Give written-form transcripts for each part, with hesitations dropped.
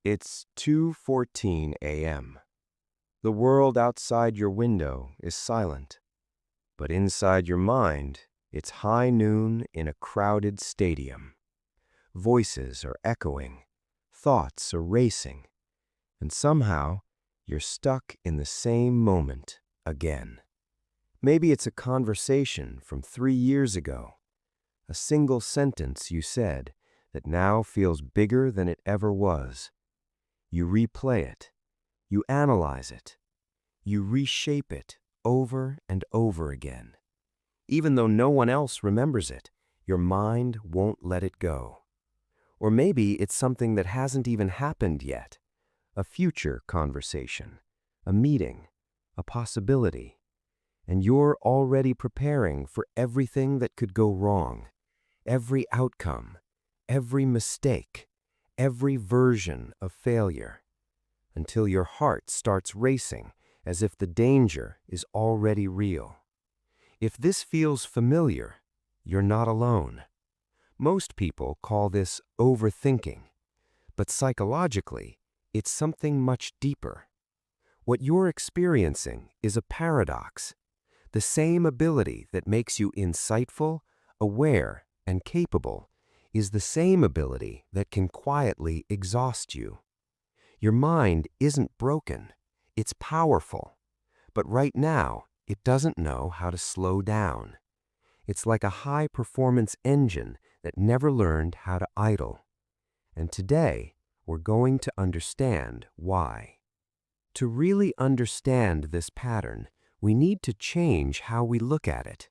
It's 2:14 a.m. The world outside your window is silent, but inside your mind, it's high noon in a crowded stadium. Voices are echoing, thoughts are racing, and somehow you're stuck in the same moment again. Maybe it's a conversation from 3 years ago, a single sentence you said that now feels bigger than it ever was. You replay it, you analyze it, you reshape it over and over again. Even though no one else remembers it, your mind won't let it go. Or maybe it's something that hasn't even happened yet, a future conversation, a meeting, a possibility, and you're already preparing for everything that could go wrong, every outcome, every mistake, every version of failure, until your heart starts racing as if the danger is already real. If this feels familiar, you're not alone. Most people call this overthinking, but psychologically, it's something much deeper. What you're experiencing is a paradox. The same ability that makes you insightful, aware, and capable is the same ability that can quietly exhaust you. Your mind isn't broken, it's powerful, but right now it doesn't know how to slow down. It's like a high-performance engine that never learned how to idle. And today, we're going to understand why. To really understand this pattern, we need to change how we look at it.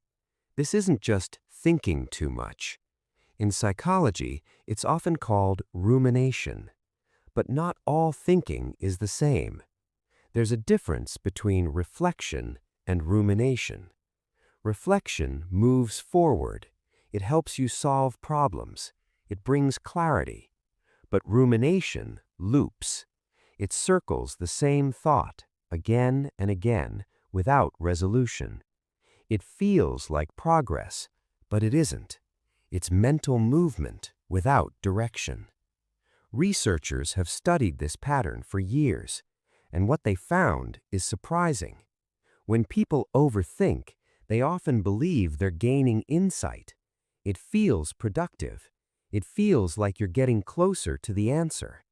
This isn't just thinking too much. In psychology, it's often called rumination. But not all thinking is the same. There's a difference between reflection and rumination. Reflection moves forward. It helps you solve problems. It brings clarity. But rumination loops. It circles the same thought again and again without resolution. It feels like progress, but it isn't. It's mental movement without direction. Researchers have studied this pattern for years, and what they found is surprising. When people overthink, they often believe they're gaining insight. It feels productive. It feels like you're getting closer to the answer.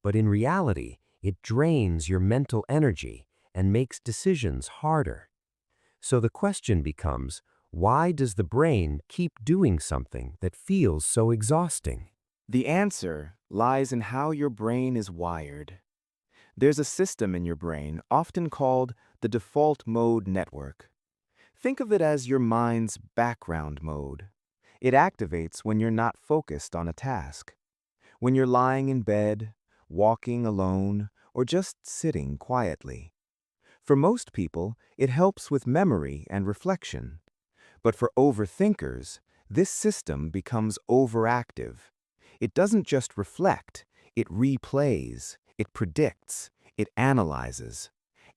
But in reality, it drains your mental energy and makes decisions harder. So the question becomes, why does the brain keep doing something that feels so exhausting? The answer lies in how your brain is wired. There's a system in your brain often called the default mode network. Think of it as your mind's background mode. It activates when you're not focused on a task. When you're lying in bed, walking alone, or just sitting quietly. For most people, it helps with memory and reflection. But for overthinkers, this system becomes overactive. It doesn't just reflect, it replays, it predicts, it analyzes,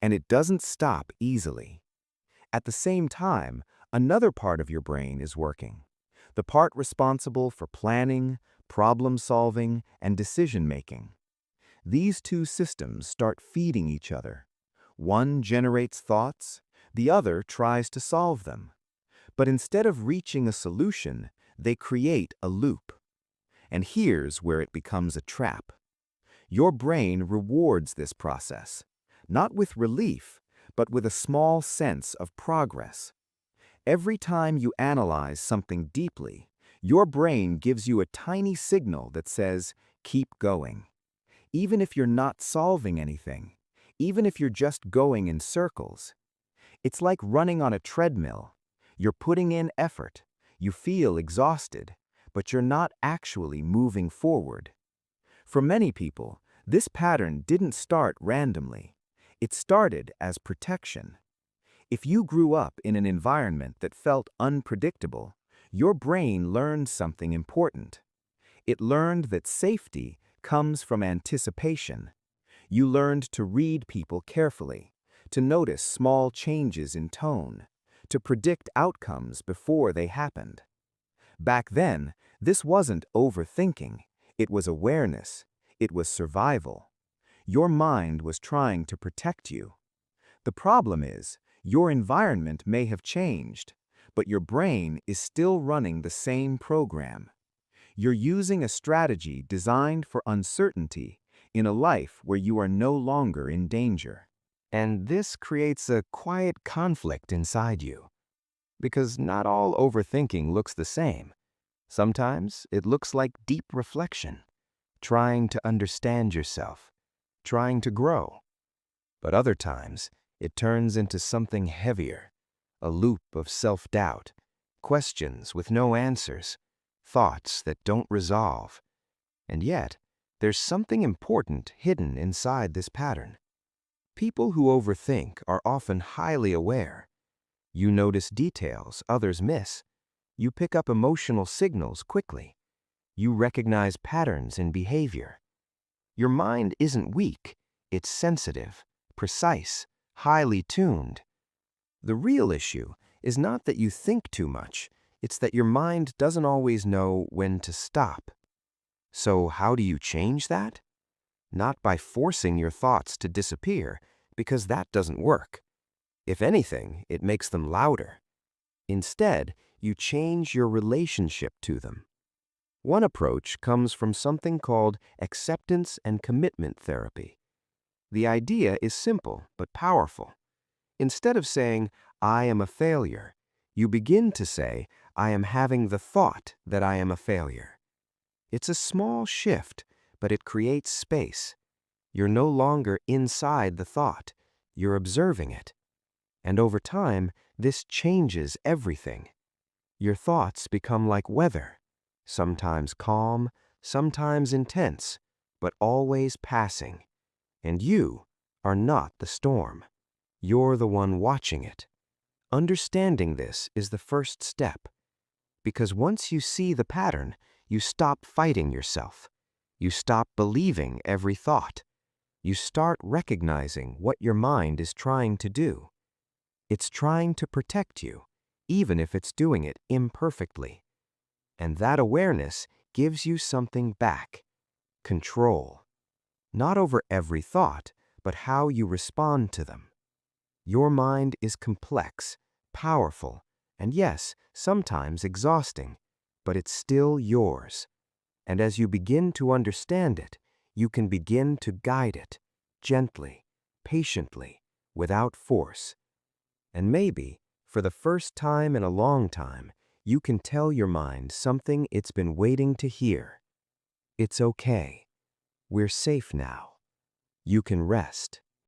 and it doesn't stop easily. At the same time, another part of your brain is working, the part responsible for planning, problem-solving, and decision-making. These two systems start feeding each other. One generates thoughts, the other tries to solve them. But instead of reaching a solution, they create a loop. And here's where it becomes a trap. Your brain rewards this process, not with relief, but with a small sense of progress. Every time you analyze something deeply, your brain gives you a tiny signal that says, keep going. Even if you're not solving anything, even if you're just going in circles. It's like running on a treadmill. You're putting in effort, you feel exhausted, but you're not actually moving forward. For many people, this pattern didn't start randomly. It started as protection. If you grew up in an environment that felt unpredictable, your brain learned something important. It learned that safety comes from anticipation. You learned to read people carefully, to notice small changes in tone, to predict outcomes before they happened. Back then, this wasn't overthinking. It was awareness. It was survival. Your mind was trying to protect you. The problem is, your environment may have changed, but your brain is still running the same program. You're using a strategy designed for uncertainty in a life where you are no longer in danger. And this creates a quiet conflict inside you. Because not all overthinking looks the same. Sometimes it looks like deep reflection, trying to understand yourself, trying to grow. But other times, it turns into something heavier, a loop of self-doubt, questions with no answers, thoughts that don't resolve. And yet, there's something important hidden inside this pattern. People who overthink are often highly aware. You notice details others miss. You pick up emotional signals quickly. You recognize patterns in behavior. Your mind isn't weak, it's sensitive, precise, highly tuned. The real issue is not that you think too much, it's that your mind doesn't always know when to stop. So how do you change that? Not by forcing your thoughts to disappear, because that doesn't work. If anything, it makes them louder. Instead, you change your relationship to them. One approach comes from something called acceptance and commitment therapy. The idea is simple but powerful. Instead of saying, "I am a failure," you begin to say, "I am having the thought that I am a failure." It's a small shift, but it creates space. You're no longer inside the thought, you're observing it. And over time, this changes everything. Your thoughts become like weather, sometimes calm, sometimes intense, but always passing. And you are not the storm. You're the one watching it. Understanding this is the first step. Because once you see the pattern, you stop fighting yourself. You stop believing every thought. You start recognizing what your mind is trying to do. It's trying to protect you, even if it's doing it imperfectly. And that awareness gives you something back: control. Not over every thought, but how you respond to them. Your mind is complex, powerful, and yes, sometimes exhausting, but it's still yours. And as you begin to understand it, you can begin to guide it, gently, patiently, without force. And maybe, for the first time in a long time, you can tell your mind something it's been waiting to hear. It's okay. We're safe now. You can rest.